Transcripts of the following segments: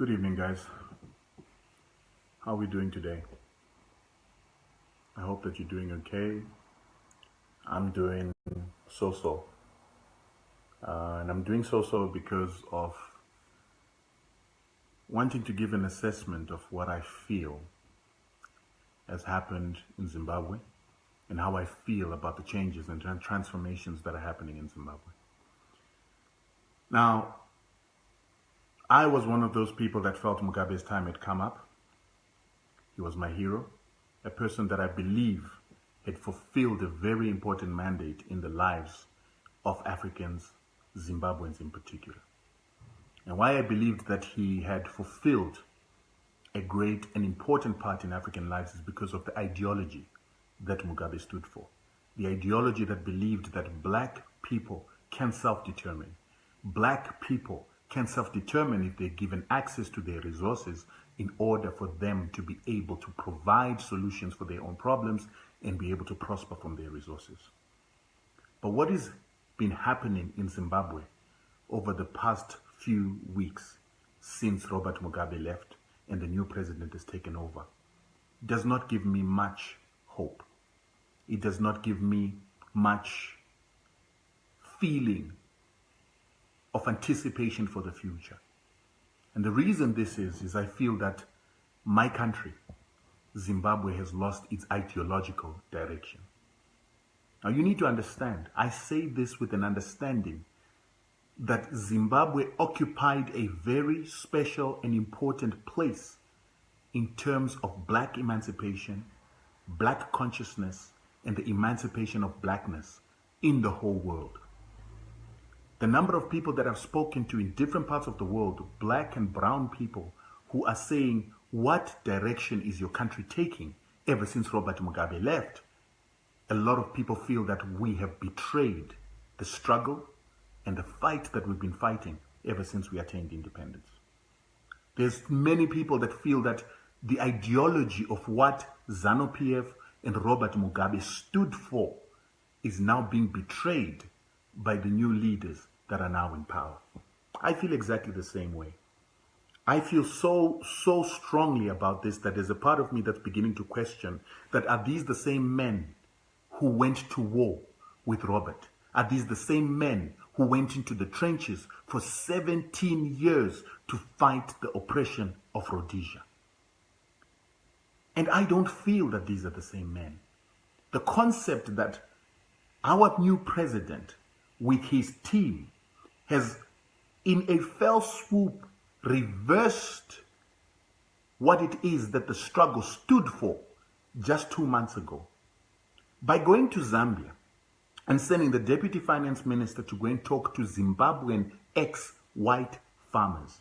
Good evening, guys. How are we doing today? I hope that you're doing okay. I'm doing so-so. And I'm doing so-so because of wanting to give an assessment of what I feel has happened in Zimbabwe and how I feel about the changes and transformations that are happening in Zimbabwe. Now, I was one of those people that felt Mugabe's time had come up. He was my hero, a person that I believe had fulfilled a very important mandate in the lives of Africans, Zimbabweans in particular. And why I believed that he had fulfilled a great and important part in African lives is because of the ideology that Mugabe stood for. The ideology that believed that black people can self-determine. Black people can self-determine if they're given access to their resources in order for them to be able to provide solutions for their own problems and be able to prosper from their resources. But what has been happening in Zimbabwe over the past few weeks since Robert Mugabe left and the new president has taken over does not give me much hope. It does not give me much feeling of anticipation for the future. And the reason this is I feel that my country, Zimbabwe, has lost its ideological direction. Now you need to understand, I say this with an understanding that Zimbabwe occupied a very special and important place in terms of black emancipation, black consciousness, and the emancipation of blackness in the whole world. The number of people that I've spoken to in different parts of the world, black and brown people, who are saying, what direction is your country taking ever since Robert Mugabe left? A lot of people feel that we have betrayed the struggle and the fight that we've been fighting ever since we attained independence. There's many people that feel that the ideology of what ZANU-PF and Robert Mugabe stood for is now being betrayed by the new leaders that are now in power. I feel exactly the same way. I feel so strongly about this that there's a part of me that's beginning to question that are these the same men who went to war with Robert? Are these the same men who went into the trenches for 17 years to fight the oppression of Rhodesia? And I don't feel that these are the same men. The concept that our new president with his team has in a fell swoop reversed what it is that the struggle stood for just 2 months ago by going to Zambia and sending the deputy finance minister to go and talk to Zimbabwean ex-white farmers.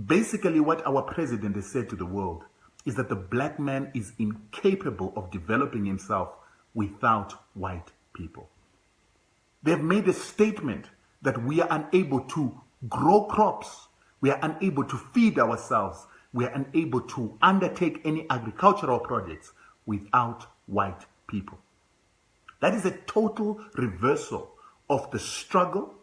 Basically what our president has said to the world is that the black man is incapable of developing himself without white people. They've made a statement that we are unable to grow crops, we are unable to feed ourselves, we are unable to undertake any agricultural projects without white people. That is a total reversal of the struggle,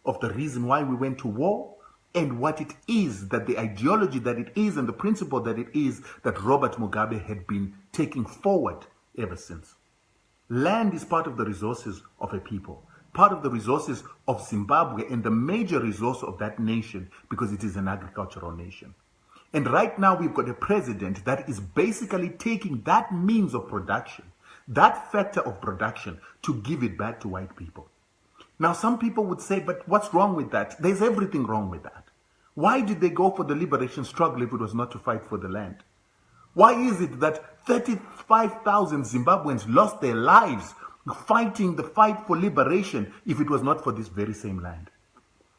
of the reason why we went to war, and what it is, that the ideology that it is and the principle that it is that Robert Mugabe had been taking forward ever since. Land is part of the resources of a people, part of the resources of Zimbabwe, and the major resource of that nation because it is an agricultural nation. And right now we've got a president that is basically taking that means of production, that factor of production, to give it back to white people. Now some people would say, but what's wrong with that? There's everything wrong with that. Why did they go for the liberation struggle if it was not to fight for the land? Why is it that 35,000 Zimbabweans lost their lives fighting the fight for liberation if it was not for this very same land?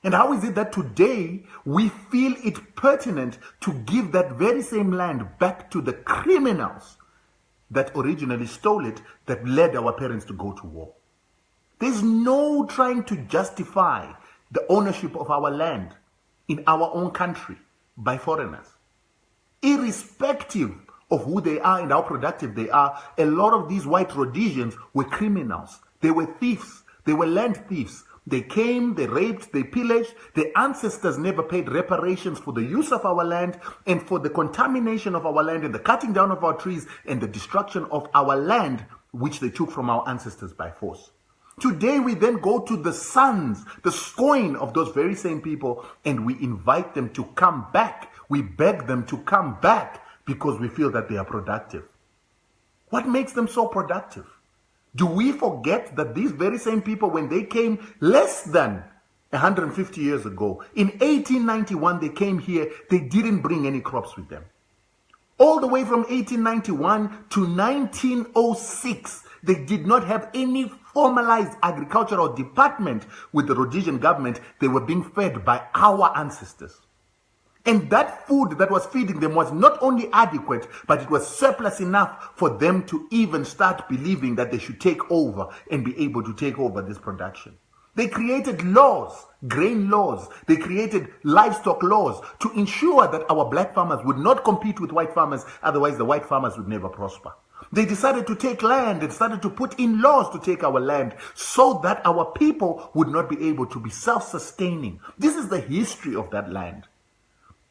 And how is it that today we feel it pertinent to give that very same land back to the criminals that originally stole it, that led our parents to go to war? There's no trying to justify the ownership of our land in our own country by foreigners. Irrespective of who they are and how productive they are, a lot of these white Rhodesians were criminals. They were thieves. They were land thieves. They came, they raped, they pillaged. Their ancestors never paid reparations for the use of our land and for the contamination of our land and the cutting down of our trees and the destruction of our land, which they took from our ancestors by force. Today we then go to the sons, the scoin of those very same people, and we invite them to come back. We beg them to come back because we feel that they are productive. What makes them so productive? Do we forget that these very same people, when they came less than 150 years ago, in 1891 they came here, they didn't bring any crops with them. All the way from 1891 to 1906, they did not have any formalized agricultural department with the Rhodesian government. They were being fed by our ancestors. And that food that was feeding them was not only adequate, but it was surplus enough for them to even start believing that they should take over and be able to take over this production. They created laws, grain laws. They created livestock laws to ensure that our black farmers would not compete with white farmers. Otherwise, the white farmers would never prosper. They decided to take land and started to put in laws to take our land so that our people would not be able to be self-sustaining. This is the history of that land.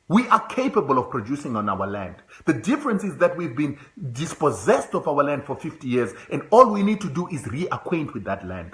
We are capable of producing on our land. The difference is that we've been dispossessed of our land for 50 years, and all we need to do is reacquaint with that land.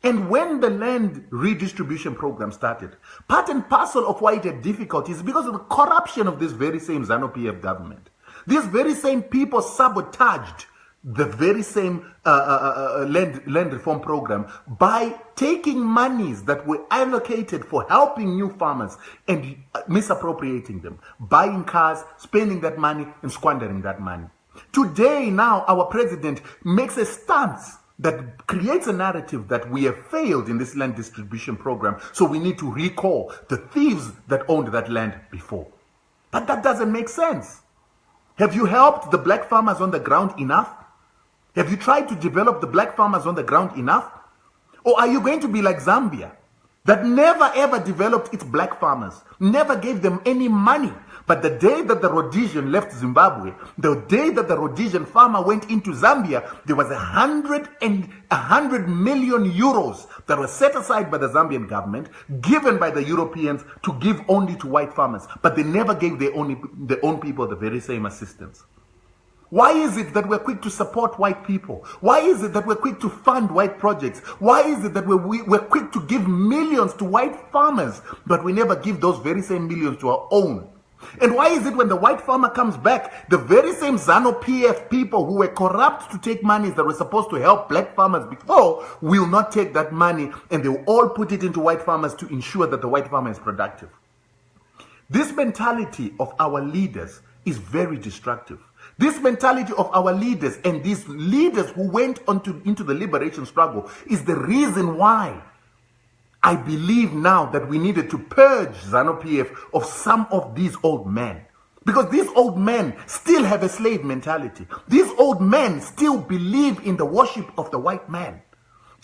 And when the land redistribution program started, part and parcel of why it had difficulties is because of the corruption of this very same ZANU-PF government. These very same people sabotaged the very same land reform program by taking monies that were allocated for helping new farmers and misappropriating them, buying cars, spending that money and squandering that money. Today now our president makes a stance that creates a narrative that we have failed in this land distribution program, so we need to recall the thieves that owned that land before. But that doesn't make sense. Have you helped the black farmers on the ground enough? Have you tried to develop the black farmers on the ground enough? Or are you going to be like Zambia, that never ever developed its black farmers, never gave them any money? But the day that the Rhodesian left Zimbabwe, the day that the Rhodesian farmer went into Zambia, there was 100 million euros that were set aside by the Zambian government, given by the Europeans to give only to white farmers. But they never gave their own people the very same assistance. Why is it that we're quick to support white people? Why is it that we're quick to fund white projects? Why is it that we're quick to give millions to white farmers, but we never give those very same millions to our own? And why is it when the white farmer comes back, the very same ZANU-PF people who were corrupt to take monies that were supposed to help black farmers before will not take that money, and they will all put it into white farmers to ensure that the white farmer is productive? This mentality of our leaders is very destructive. This mentality of our leaders and these leaders who went into the liberation struggle is the reason why I believe now that we needed to purge ZANU-PF of some of these old men. Because these old men still have a slave mentality. These old men still believe in the worship of the white man.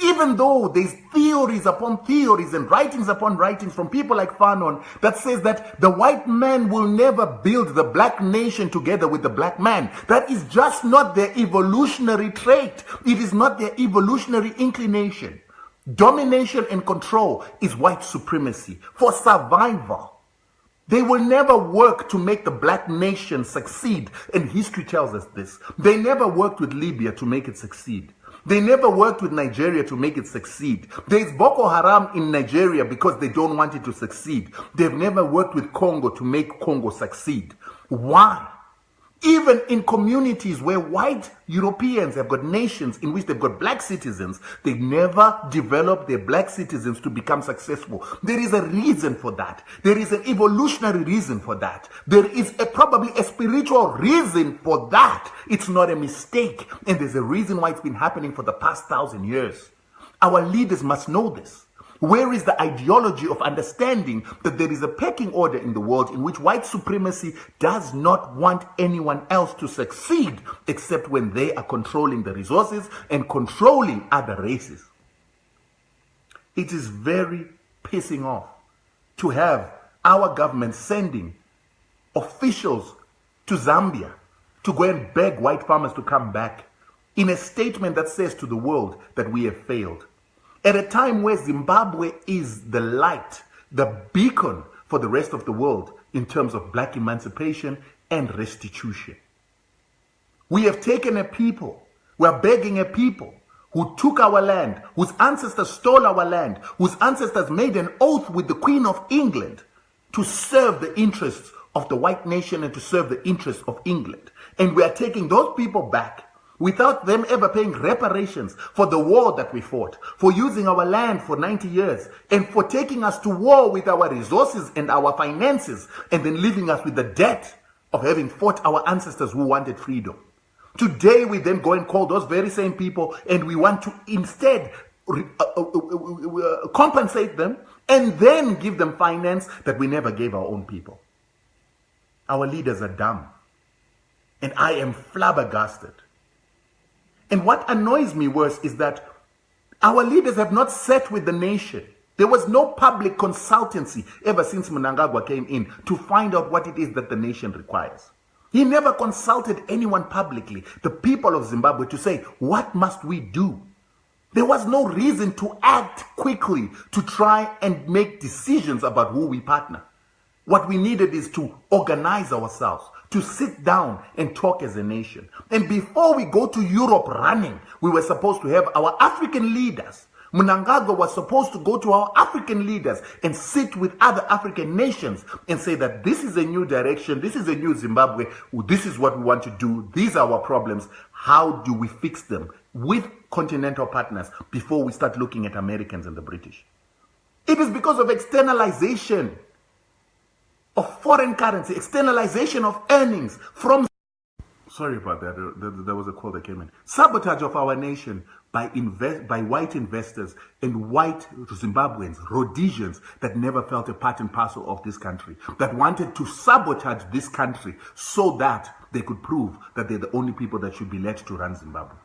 Even though there's theories upon theories and writings upon writings from people like Fanon that says that the white man will never build the black nation together with the black man. That is just not their evolutionary trait. It is not their evolutionary inclination. Domination and control is white supremacy for survival. They will never work to make the black nation succeed, and history tells us this. They never worked with Libya to make it succeed. They never worked with Nigeria to make it succeed. There is Boko Haram in Nigeria because they don't want it to succeed. They've never worked with Congo to make Congo succeed. Why? Even in communities where white Europeans have got nations in which they've got black citizens, they never develop their black citizens to become successful. There is a reason for that. There is an evolutionary reason for that. There is probably a spiritual reason for that. It's not a mistake. And there's a reason why it's been happening for the past 1,000 years. Our leaders must know this. Where is the ideology of understanding that there is a pecking order in the world in which white supremacy does not want anyone else to succeed except when they are controlling the resources and controlling other races? It is very pissing off to have our government sending officials to Zambia to go and beg white farmers to come back in a statement that says to the world that we have failed. At a time where Zimbabwe is the light, the beacon for the rest of the world in terms of black emancipation and restitution. We have taken a people, we are begging a people who took our land, whose ancestors stole our land, whose ancestors made an oath with the Queen of England to serve the interests of the white nation and to serve the interests of England. And we are taking those people back without them ever paying reparations for the war that we fought, for using our land for 90 years, and for taking us to war with our resources and our finances, and then leaving us with the debt of having fought our ancestors who wanted freedom. Today we then go and call those very same people, and we want to instead compensate them and then give them finance that we never gave our own people. Our leaders are dumb. And I am flabbergasted. And what annoys me worse is that our leaders have not sat with the nation. There was no public consultancy ever since Mnangagwa came in to find out what it is that the nation requires. He never consulted anyone publicly, the people of Zimbabwe, to say, what must we do? There was no reason to act quickly to try and make decisions about who we partner. What we needed is to organize ourselves, to sit down and talk as a nation. And before we go to Europe running, we were supposed to have our African leaders. Mnangagwa was supposed to go to our African leaders and sit with other African nations and say that this is a new direction, this is a new Zimbabwe, this is what we want to do, these are our problems, how do we fix them with continental partners before we start looking at Americans and the British? It is because of externalization of foreign currency, externalization of earnings from... Sorry about that. There was a call that came in. Sabotage of our nation by white investors and white Zimbabweans, Rhodesians that never felt a part and parcel of this country, that wanted to sabotage this country so that they could prove that they're the only people that should be let to run Zimbabwe.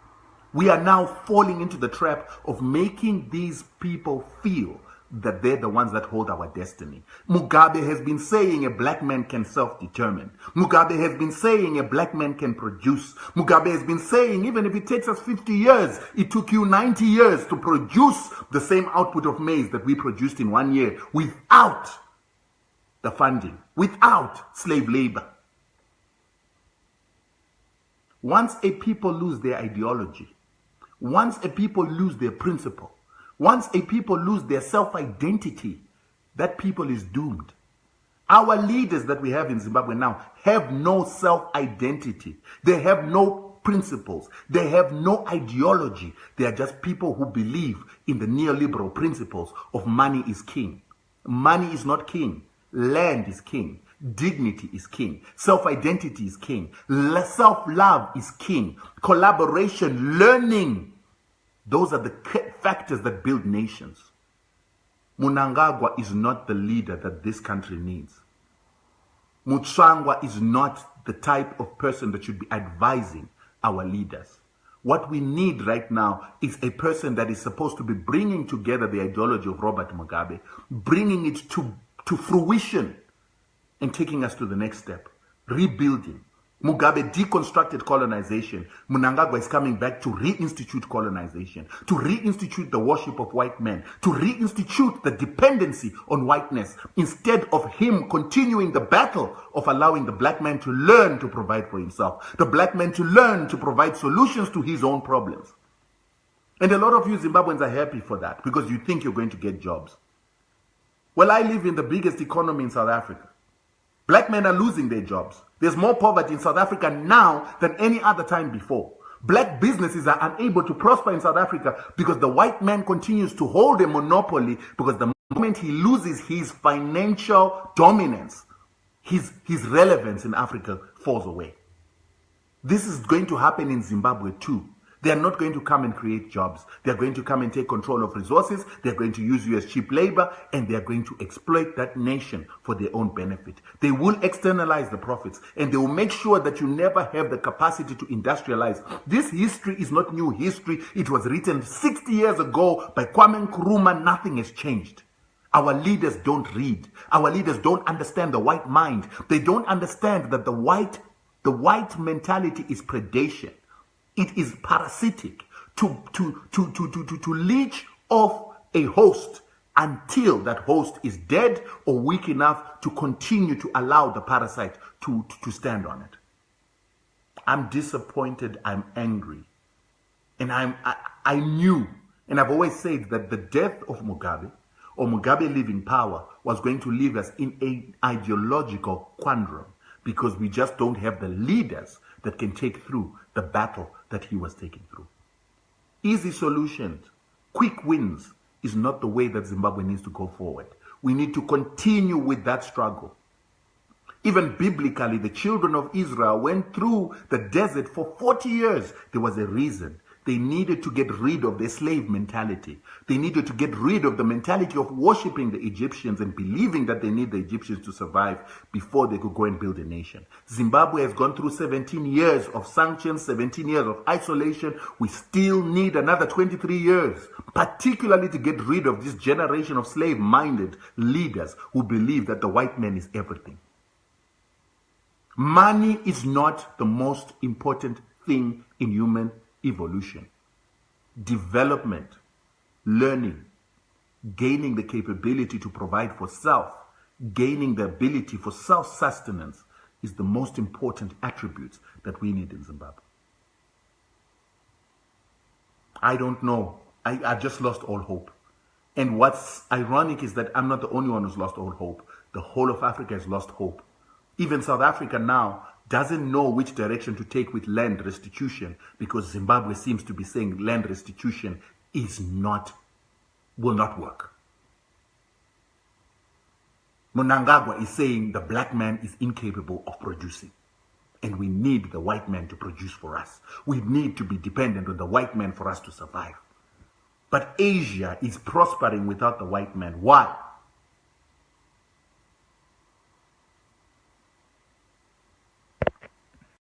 We are now falling into the trap of making these people feel that they're the ones that hold our destiny. Mugabe has been saying a black man can self-determine. Mugabe has been saying a black man can produce. Mugabe has been saying even if it takes us 50 years, it took you 90 years to produce the same output of maize that we produced in 1 year without the funding, without slave labor. Once a people lose their ideology, once a people lose their principle, once a people lose their self-identity, that people is doomed. Our leaders that we have in Zimbabwe now have no self-identity. They have no principles. They have no ideology. They are just people who believe in the neoliberal principles of money is king. Money is not king. Land is king. Dignity is king. Self-identity is king. Self-love is king. Collaboration, learning. Those are the factors that build nations. Mnangagwa is not the leader that this country needs. Mutsvangwa is not the type of person that should be advising our leaders. What we need right now is a person that is supposed to be bringing together the ideology of Robert Mugabe, bringing it to fruition and taking us to the next step, rebuilding. Mugabe deconstructed colonization. Mnangagwa is coming back to reinstitute colonization, to reinstitute the worship of white men, to reinstitute the dependency on whiteness, instead of him continuing the battle of allowing the black man to learn to provide for himself, the black man to learn to provide solutions to his own problems. And a lot of you Zimbabweans are happy for that because you think you're going to get jobs. Well, I live in the biggest economy in South Africa. Black men are losing their jobs. There's more poverty in South Africa now than any other time before. Black businesses are unable to prosper in South Africa because the white man continues to hold a monopoly, because the moment he loses his financial dominance, his relevance in Africa falls away. This is going to happen in Zimbabwe too. They are not going to come and create jobs. They are going to come and take control of resources. They are going to use you as cheap labor, and they are going to exploit that nation for their own benefit. They will externalize the profits, and they will make sure that you never have the capacity to industrialize. This history is not new history. It was written 60 years ago by Kwame Nkrumah. Nothing has changed. Our leaders don't read. Our leaders don't understand the white mind. They don't understand that the white mentality is predation. It is parasitic to leech off a host until that host is dead or weak enough to continue to allow the parasite to stand on it. I'm disappointed, I'm angry. And I knew, and I've always said that the death of Mugabe, or Mugabe leaving power, was going to leave us in an ideological quandrum, because we just don't have the leaders that can take through the battle that he was taking through. Easy solutions, quick wins is not the way that Zimbabwe needs to go forward. We need to continue with that struggle. Even biblically, the children of Israel went through the desert for 40 years. There was a reason. They needed to get rid of their slave mentality. They needed to get rid of the mentality of worshiping the Egyptians and believing that they need the Egyptians to survive before they could go and build a nation. Zimbabwe has gone through 17 years of sanctions, 17 years of isolation. We still need another 23 years, particularly to get rid of this generation of slave-minded leaders who believe that the white man is everything. Money is not the most important thing in human evolution. Development, learning, gaining the capability to provide for self, gaining the ability for self-sustenance is the most important attributes that we need in Zimbabwe. I don't know. I just lost all hope. And what's ironic is that I'm not the only one who's lost all hope. The whole of Africa has lost hope. Even South Africa now doesn't know which direction to take with land restitution, because Zimbabwe seems to be saying land restitution will not work. Mnangagwa is saying the black man is incapable of producing, and we need the white man to produce for us. We need to be dependent on the white man for us to survive. But Asia is prospering without the white man. Why?